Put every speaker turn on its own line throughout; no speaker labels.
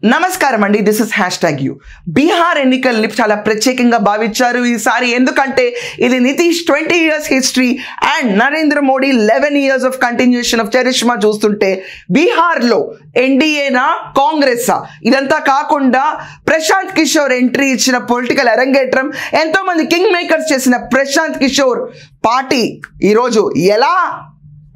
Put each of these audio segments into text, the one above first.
నమస్కారం అండి, this is #you. Bihar ఎన్నికల్ని చాలా ప్రత్యేకంగా భావించారు ఈసారి. ఎందుకంటే ఇది Nitish 20 years history and Narendra Modi 11 years of continuation of charisma చూస్తుంటే బీహార్లో ఎన్డీఏనా కాంగ్రెసా ఇదంతా కాకుండా ప్రశాంత్ కిషోర్ ఎంట్రీ ఇచ్చిన పొలిటికల్ అరంగేట్రం, ఎంతో మంది కింగ్ మేకర్స్ చేసిన ప్రశాంత్ కిషోర్ పార్టీ ఈరోజు ఎలా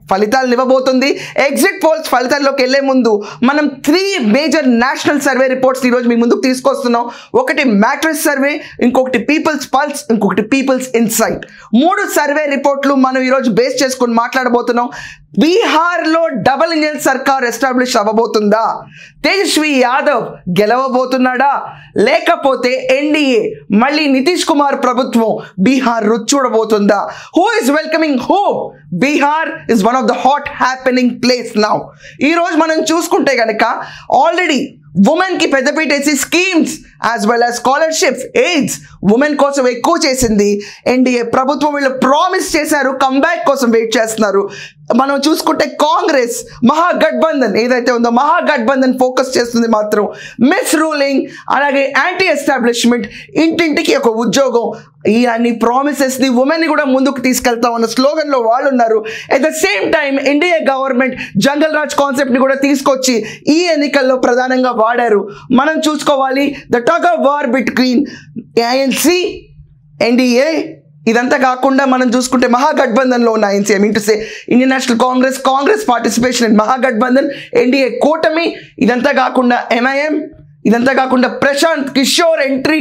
ఫలితాలు ఇవ్వబోతుంది. ఎగ్జిట్ పోల్స్ ఫలితాల్లోకి వెళ్లే ముందు మనం 3 మేజర్ నేషనల్ సర్వే రిపోర్ట్స్ ఈరోజు మీ ముందుకు తీసుకొస్తున్నాం. ఒకటి మ్యాట్రిక్స్ సర్వే, ఇంకొకటి పీపుల్స్ పల్స్, ఇంకొకటి పీపుల్స్ ఇన్సైట్. 3 సర్వే రిపోర్ట్లు మనం ఈరోజు బేస్ చేసుకుని మాట్లాడబోతున్నాం. బీహార్లో డబుల్ ఇంజిన్ సర్కార్ ఎస్టాబ్లిష్ అవ్వబోతుందా? తేజస్వి యాదవ్ గెలవబోతున్నాడా? లేకపోతే ఎన్డీఏ మళ్ళీ నితీష్ కుమార్ ప్రభుత్వం బీహార్ రుచి చూడబోతుందా? Who is welcoming who? Bihar is one of the hot happening place now. ఈరోజు మనం చూసుకుంటే కనుక ఆల్రెడీ ఉమెన్ కి పెద్దపీట వేసి schemes as well as scholarships, aids women కోసం ఎక్కువ చేసింది ఎన్డీఏ ప్రభుత్వం. వీళ్ళు ప్రామిస్ చేశారు, కంబ్యాక్ కోసం వెయిట్ చేస్తున్నారు. మనం చూసుకుంటే కాంగ్రెస్ మహాగఠబంధన్ ఏదైతే ఉందో మహాగఠబంధన్ ఫోకస్ చేస్తుంది మాత్రం మిస్ రూలింగ్, అలాగే యాంటీ ఎస్టాబ్లిష్మెంట్, ఇంటింటికి ఒక ఉద్యోగం, ఈ అన్ని ప్రామిసెస్ని ఉమెన్ని కూడా ముందుకు తీసుకెళ్తామన్న స్లోగన్లో వాళ్ళు ఉన్నారు. At the same time NDA government jungle Raj కాన్సెప్ట్ని కూడా తీసుకొచ్చి ఈ ఎన్నికల్లో ప్రధానంగా వాడారు. మనం చూసుకోవాలి the tug of war between ANC, NDA. ఇదంతా కాకుండా మనం చూసుకుంటే మహాగఠబంధన్లో ఉన్న INC, I mean to say Indian National Congress participation in మహాగఠబంధన్, ఎన్డీఏ కూటమి. ఇదంతా కాకుండా ఎంఐఎం, ఇదంతా కాకుండా ప్రశాంత్ కిషోర్ ఎంట్రీ.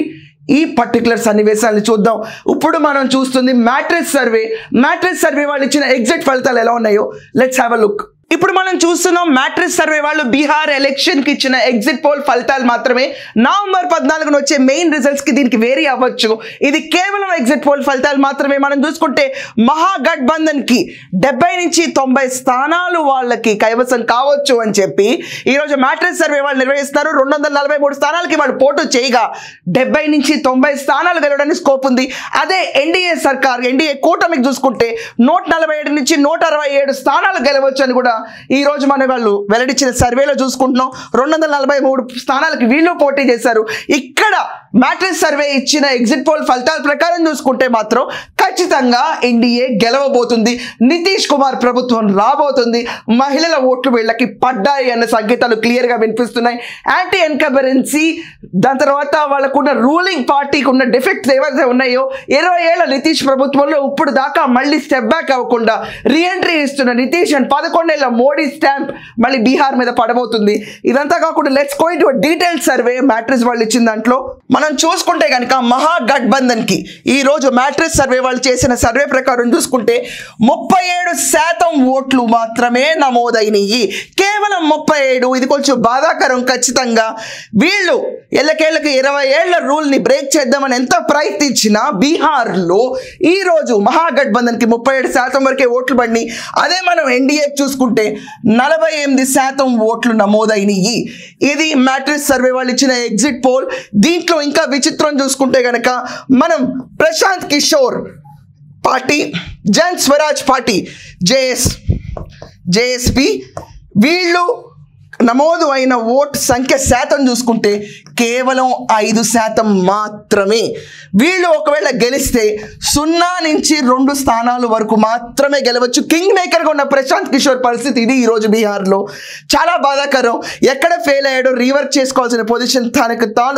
ఈ పర్టికులర్ సన్నివేశాలను చూద్దాం. ఇప్పుడు మనం చూస్తుంది మ్యాట్రిక్స్ సర్వే వాళ్ళు ఇచ్చిన ఎగ్జిట్ ఫలితాలు ఎలా ఉన్నాయో లెట్స్ హ్యావ్ అ లుక్. ఇప్పుడు మనం చూస్తున్నాం మ్యాట్రిక్స్ సర్వే వాళ్ళు బీహార్ ఎలక్షన్కి ఇచ్చిన ఎగ్జిట్ పోల్ ఫలితాలు మాత్రమే. నవంబర్ 14న వచ్చే మెయిన్ రిజల్ట్స్కి దీనికి వేరీ అవ్వచ్చు. ఇది కేవలం ఎగ్జిట్ పోల్ ఫలితాలు మాత్రమే. మనం చూసుకుంటే మహాగఠబంధన్కి 70 నుంచి 90 స్థానాలు వాళ్ళకి కైవసం కావచ్చు అని చెప్పి ఈరోజు మ్యాట్రిక్స్ సర్వే వాళ్ళు నిర్వహిస్తారు. 243 స్థానాలకి వాళ్ళు పోటీ చేయగా 70 నుంచి 90 స్థానాలు గెలవడానికి స్కోప్ ఉంది. అదే ఎన్డీఏ కూటమికి చూసుకుంటే 147 నుంచి 167 స్థానాలు గెలవచ్చు అని కూడా ఈ రోజు మన వాళ్ళు వెల్లడించిన సర్వేలో చూసుకుంటున్నాం. 243 స్థానాలకి వీళ్ళు పోటీ చేశారు. ఇక్కడ మ్యాట్రిక్స్ సర్వే ఇచ్చిన ఎగ్జిట్ పోల్ ఫలితాల ప్రకారం చూసుకుంటే మాత్రం ఖచ్చితంగా ఎన్డీఏ గెలవబోతుంది, నితీష్ కుమార్ ప్రభుత్వం రాబోతుంది, మహిళల ఓట్లు వీళ్ళకి పడ్డాయి అన్న సంకేతాలు క్లియర్గా వినిపిస్తున్నాయి. యాంటీ ఎన్కంబరెన్సీ, దాని తర్వాత వాళ్ళకున్న రూలింగ్ పార్టీకి ఉన్న డిఫెక్ట్స్ ఏవైతే ఉన్నాయో 20 ఏళ్ల నితీష్ ప్రభుత్వంలో ఇప్పుడు దాకా మళ్ళీ స్టెప్ బ్యాక్ అవ్వకుండా రీఎంట్రీ ఇస్తున్న నితీష్ అండ్ 11 ఏళ్ల మోడీ స్టాంప్ మళ్ళీ బీహార్ మీద పడబోతుంది. ఇదంతా కాకుండా let's go into detail survey matrix వాళ్ళు ఇచ్చిన దాంట్లో మనం చూసుకుంటే కనుక మహాగఠబంధన్కి ఈ రోజు మ్యాట్రిక్స్ సర్వే వాళ్ళు చేసిన సర్వే ప్రకారం చూసుకుంటే 37% ఓట్లు మాత్రమే నమోదైనవి. కేవలం 37. ఇది కొంచెం బాధాకరం. ఖచ్చితంగా వీళ్ళు ఎల్లకేళ్ళకి 20 ఏళ్ల రూల్ని బ్రేక్ చేద్దామని ఎంత ప్రయత్నించినా బీహార్లో ఈరోజు మహాగఠబంధన్కి 37% వరకే ఓట్లు పడినాయి. అదే మనం ఎన్డీఏ చూసుకుంటే 48% ఓట్లు నమోదైనవి. ఇది మ్యాట్రిక్స్ సర్వే వాళ్ళు ఇచ్చిన ఎగ్జిట్ పోల్. దీంట్లో ఇంకా విచిత్రం చూసుకుంటే కనుక మనం Prashant Kishor party, Jan Swaraj party JSP వీళ్ళు నమోదు అయిన ఓటు సంఖ్య శాతం చూసుకుంటే కేవలం 5% మాత్రమే. వీళ్ళు ఒకవేళ గెలిస్తే 0 నుంచి 2 స్థానాల వరకు మాత్రమే గెలవచ్చు. కింగ్ మేకర్గా ఉన్న ప్రశాంత్ కిషోర్ పరిస్థితి ఇది ఈరోజు బీహార్లో. చాలా బాధాకరం. ఎక్కడ ఫెయిల్ అయ్యాడో రీవర్క్ చేసుకోవాల్సిన పొజిషన్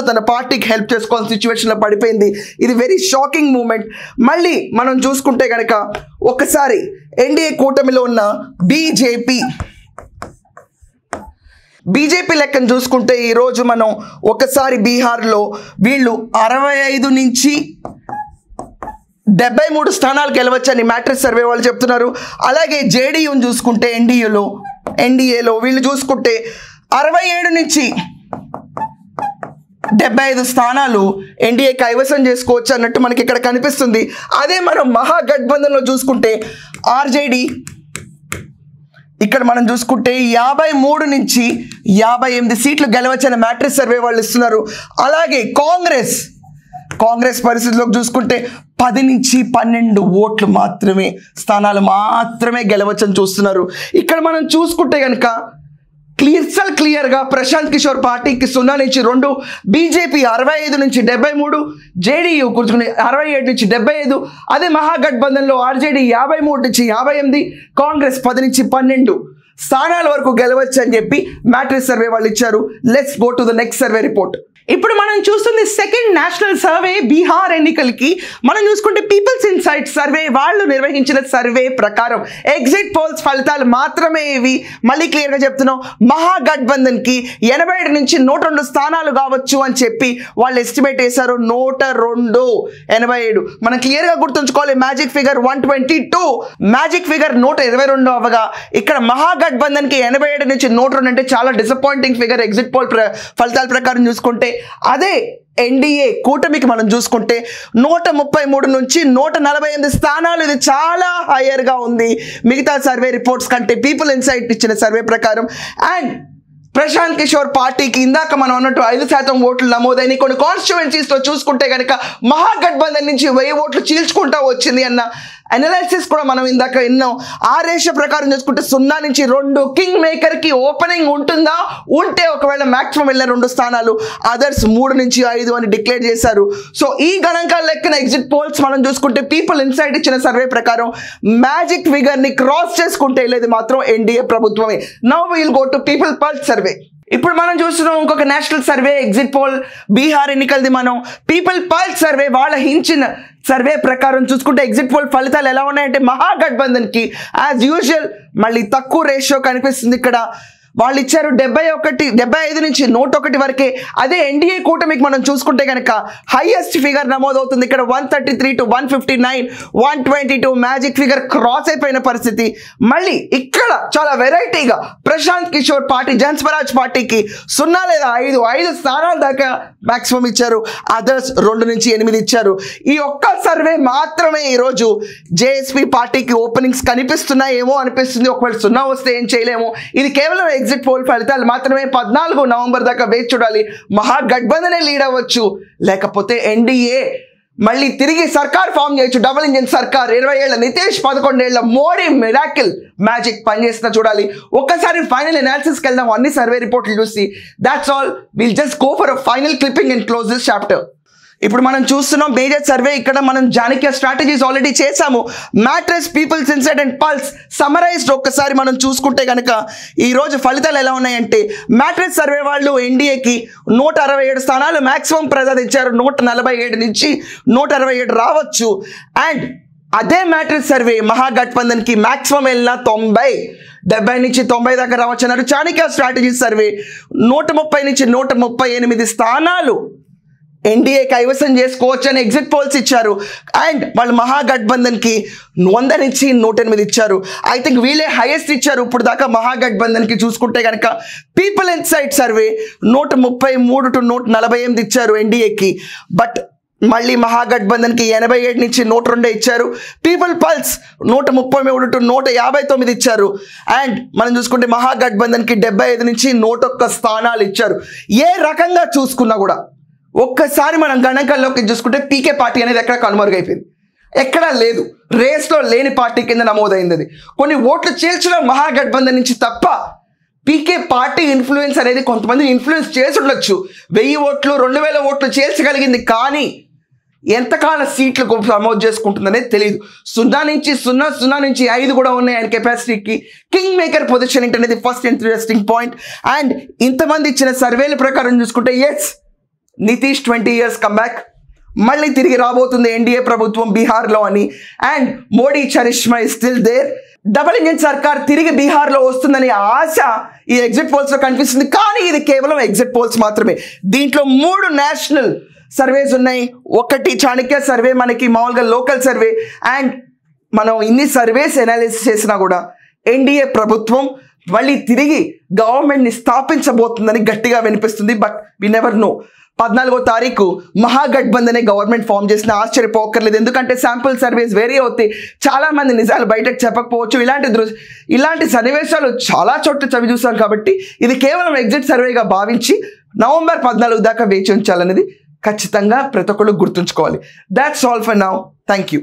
తన పార్టీకి హెల్ప్ చేసుకోవాల్సిన సిచ్యువేషన్లో పడిపోయింది. ఇది వెరీ షాకింగ్ మూమెంట్. మళ్ళీ మనం చూసుకుంటే కనుక ఒకసారి ఎన్డీఏ కూటమిలో ఉన్న బీజేపీ లెక్కను చూసుకుంటే ఈరోజు మనం ఒకసారి బీహార్లో వీళ్ళు 65 నుంచి 73 స్థానాలు గెలవచ్చని మ్యాట్రిక్స్ సర్వే వాళ్ళు చెప్తున్నారు. అలాగే జేడీయూని చూసుకుంటే ఎన్డీఏలో వీళ్ళు చూసుకుంటే 67 నుంచి 75 స్థానాలు ఎన్డీఏ కైవసం చేసుకోవచ్చు అన్నట్టు మనకి ఇక్కడ కనిపిస్తుంది. అదే మనం మహాగఠబంధన్లో చూసుకుంటే ఆర్జేడీ ఇక్కడ మనం చూసుకుంటే 53 నుంచి 58 సీట్లు గెలవచ్చని మ్యాట్రిక్స్ సర్వే వాళ్ళు ఇస్తున్నారు. అలాగే కాంగ్రెస్ పరిస్థితిలోకి చూసుకుంటే 10 నుంచి 12 ఓట్లు మాత్రమే స్థానాలు మాత్రమే గెలవచ్చని చూస్తున్నారు. ఇక్కడ మనం చూసుకుంటే కనుక క్లియర్గా ప్రశాంత్ కిషోర్ పార్టీకి 0 నుంచి 2, బీజేపీ 65 నుంచి 73, జేడీయూ కూర్చుకుని 67 నుంచి 75, అదే మహాగఠబంధన్లో ఆర్జేడీ 53 నుంచి 58, కాంగ్రెస్ 10 నుంచి 12 స్థానాల వరకు గెలవచ్చు అని చెప్పి మ్యాట్రిక్స్ సర్వే వాళ్ళు ఇచ్చారు. Let's go to the next survey report. ఇప్పుడు మనం చూస్తుంది సెకండ్ నేషనల్ సర్వే బీహార్ ఎన్నికలకి. మనం చూసుకుంటే పీపుల్స్ ఇన్సైట్ సర్వే వాళ్ళు నిర్వహించిన సర్వే ప్రకారం ఎగ్జిట్ పోల్స్ ఫలితాలు మాత్రమే ఇవి. మళ్ళీ క్లియర్గా చెప్తున్నాం, మహాగఠబంధన్కి 87 నుంచి 102 స్థానాలు కావచ్చు అని చెప్పి వాళ్ళు ఎస్టిమేట్ చేశారు. 102, 87 మనం క్లియర్గా గుర్తుంచుకోవాలి. మ్యాజిక్ ఫిగర్ 122, మ్యాజిక్ ఫిగర్ 122 అవ్వగా ఇక్కడ మహాగఠబంధన్కి 87 నుంచి 102 అంటే చాలా డిసప్పాయింటింగ్ ఫిగర్ ఎగ్జిట్ పోల్ ఫలితాల ప్రకారం చూసుకుంటే. అదే ఎన్డీఏ కూటమికి మనం చూసుకుంటే 133 నుంచి 148 స్థానాలు, ఇది చాలా హైయర్గా ఉంది మిగతా సర్వే రిపోర్ట్స్ కంటే పీపుల్ ఇన్సైట్ ఇచ్చిన సర్వే ప్రకారం. అండ్ ప్రశాంత్ కిషోర్ పార్టీకి ఇందాక మనం అన్నట్టు 5% ఓట్లు నమోదైన కొన్ని కాన్స్టిట్యువెన్సీస్లో చూసుకుంటే కనుక మహాగఠబంధన్ నుంచి 1000 ఓట్లు చీల్చుకుంటా వచ్చింది అన్న అనాలిసిస్ కూడా మనం ఇందాక విన్నాం. ఆ రేషియో ప్రకారం చూసుకుంటే 0 నుంచి 2 కింగ్ మేకర్కి ఓపెనింగ్ ఉంటుందా, ఉంటే ఒకవేళ మ్యాక్సిమం వెళ్ళిన 2 స్థానాలు, అదర్స్ 3 నుంచి 5 అని డిక్లేర్ చేశారు. సో ఈ గణాంకాల లెక్కన ఎగ్జిట్ పోల్స్ మనం చూసుకుంటే పీపుల్ ఇన్సైట్ ఇచ్చిన సర్వే ప్రకారం మ్యాజిక్ ఫిగర్ని క్రాస్ చేసుకుంటే వెళ్ళేది మాత్రం ఎన్డీఏ ప్రభుత్వమే. Now will go to People Pulse survey. ఇప్పుడు మనం చూస్తున్నాం ఇంకొక national survey exit poll Bihar ఎన్నికలది. మనం పీపుల్ పల్స్ సర్వే వాళ్ళ హించిన సర్వే ప్రకారం చూసుకుంటే ఎగ్జిట్ పోల్ ఫలితాలు ఎలా ఉన్నాయంటే మహాగఠబంధన్కి యాజ్ యూజువల్ మళ్ళీ తక్కువ రేషియో కనిపిస్తుంది. ఇక్కడ వాళ్ళు ఇచ్చారు 75 నుంచి 101 వరకే. అదే ఎన్డీఏ కూటమికి మనం చూసుకుంటే కనుక హైయెస్ట్ ఫిగర్ నమోదవుతుంది. ఇక్కడ 133 to 159, 122 మ్యాజిక్ ఫిగర్ క్రాస్ అయిపోయిన పరిస్థితి. మళ్ళీ ఇక్కడ చాలా వెరైటీగా ప్రశాంత్ కిషోర్ పార్టీ జనస్వరాజ్ పార్టీకి 0 లేదా 5 స్థానాల దాకా మ్యాక్సిమం ఇచ్చారు. అదర్స్ 2 నుంచి 8 ఇచ్చారు. ఈ ఒక్క సర్వే మాత్రమే ఈరోజు జేఎస్పీ పార్టీకి ఓపెనింగ్స్ కనిపిస్తున్నాయేమో అనిపిస్తుంది. ఒకవేళ 0 వస్తే ఏం చేయలేము. ఇది కేవలం ఎగ్జిట్ పోల్ ఫలితాలు మాత్రమే. 14 నవంబర్ దాకా వేచి చూడాలి. మహాగఠబంధనే లీడ్ అవ్వచ్చు, లేకపోతే ఎన్డీఏ మళ్ళీ తిరిగి సర్కార్ ఫామ్ చేయొచ్చు. డబుల్ ఇంజిన్ సర్కార్, 20 ఏళ్ల నితీష్, 11 ఏళ్ల మోడీ మిరాకిల్ మ్యాజిక్ పనిచేస్తున్నా చూడాలి. ఒక్కసారి ఫైనల్ అనాలిసిస్కి వెళ్దాం అన్ని సర్వే రిపోర్ట్లు చూసి. That's all. Will just go for a final clipping and close this chapter. ఇప్పుడు మనం చూస్తున్నాం మేజర్ సర్వే. ఇక్కడ మనం జానక్య స్ట్రాటజీస్ ఆల్రెడీ చేసాము. Matrix, People's Insight and Pulse summarized ఒక్కసారి మనం చూసుకుంటే కనుక ఈరోజు ఫలితాలు ఎలా ఉన్నాయంటే మ్యాట్రిక్స్ సర్వే వాళ్ళు ఎన్డీఏకి 167 స్థానాలు మ్యాక్సిమం ప్రసాదించారు. 147 నుంచి 167 రావచ్చు. అండ్ అదే మ్యాట్రిక్స్ సర్వే మహాగఠబంధన్కి మ్యాక్సిమం వెళ్ళిన 70 నుంచి 90 దాకా రావచ్చు అన్నారు. చాణక్య స్ట్రాటజీస్ సర్వే 130 నుంచి 138 స్థానాలు ఎన్డీఏ కైవసం చేసుకోవచ్చు అని ఎగ్జిట్ పోల్స్ ఇచ్చారు. అండ్ వాళ్ళు మహాగఠబంధన్కి 100 నుంచి 108 ఇచ్చారు. ఐ థింక్ వీళ్ళే హైయెస్ట్ ఇచ్చారు ఇప్పుడు దాకా మహాగఠబంధన్కి. చూసుకుంటే కనుక పీపుల్ ఇన్సైట్ సర్వే 133 to 148 ఇచ్చారు ఎన్డీఏకి. బట్ మళ్ళీ మహాగఠబంధన్కి 87 నుంచి 102 ఇచ్చారు. పీపుల్ పల్స్ 133 to 159 ఇచ్చారు. అండ్ మనం చూసుకుంటే మహాగఠబంధన్కి 75 నుంచి 101 స్థానాలు ఇచ్చారు. ఏ రకంగా చూసుకున్నా కూడా ఒక్కసారి మనం గణాంకాల్లోకి చూసుకుంటే పీకే పార్టీ అనేది ఎక్కడ కనుమరుగైపోయింది, ఎక్కడా లేదు. రేస్లో లేని పార్టీ కింద నమోదైంది. అది కొన్ని ఓట్లు చీల్చడం మహాగఠబంధన్ నుంచి తప్ప పీకే పార్టీ ఇన్ఫ్లుయెన్స్ అనేది కొంతమంది ఇన్ఫ్లుయెన్స్ చేసి ఉండొచ్చు. 1000 ఓట్లు 2000 ఓట్లు చేర్చగలిగింది, కానీ ఎంతకాల సీట్లు నమోదు చేసుకుంటుందనేది తెలియదు. 0 నుంచి 5 కూడా ఉన్నాయి ఆయన కెపాసిటీకి. కింగ్ మేకర్ పొజిషన్ అనేది ఫస్ట్ ఇంట్రెస్టింగ్ పాయింట్. అండ్ ఇంతమంది ఇచ్చిన సర్వేల ప్రకారం చూసుకుంటే ఎస్, నితీష్ 20 years కమ్బ్యాక్ మళ్ళీ తిరిగి రాబోతుంది ఎన్డీఏ ప్రభుత్వం బీహార్లో అని. And Modi charisma is still there. Double engine సర్కార్ తిరిగి బీహార్లో వస్తుందని ఆశ ఈ ఎగ్జిట్ పోల్స్లో కనిపిస్తుంది. కానీ ఇది కేవలం ఎగ్జిట్ పోల్స్ మాత్రమే. దీంట్లో 3 నేషనల్ సర్వేస్ ఉన్నాయి. ఒకటి చాణక్య సర్వే, మనకి మామూలుగా లోకల్ సర్వే. అండ్ మనం ఇన్ని సర్వేస్ అనాలిసిస్ చేసినా కూడా ఎన్డీఏ ప్రభుత్వం మళ్ళీ తిరిగి గవర్నమెంట్ని స్థాపించబోతుందని గట్టిగా వినిపిస్తుంది. But we never know. 14వ తారీఖు మహాగఠబంధనే గవర్నమెంట్ ఫామ్ చేసిన ఆశ్చర్యపోకర్లేదు. ఎందుకంటే శాంపుల్ సర్వేస్ వేరే అవుతాయి. చాలామంది నిజాలు బయటకు చెప్పకపోవచ్చు. ఇలాంటి సన్నివేశాలు చాలా చోట్ల చవి చూసాం. కాబట్టి ఇది కేవలం ఎగ్జిట్ సర్వేగా భావించి నవంబర్ 14 దాకా వేచి ఉంచాలనేది ఖచ్చితంగా ప్రతి ఒక్కళ్ళు గుర్తుంచుకోవాలి. That's all for now. Thank you.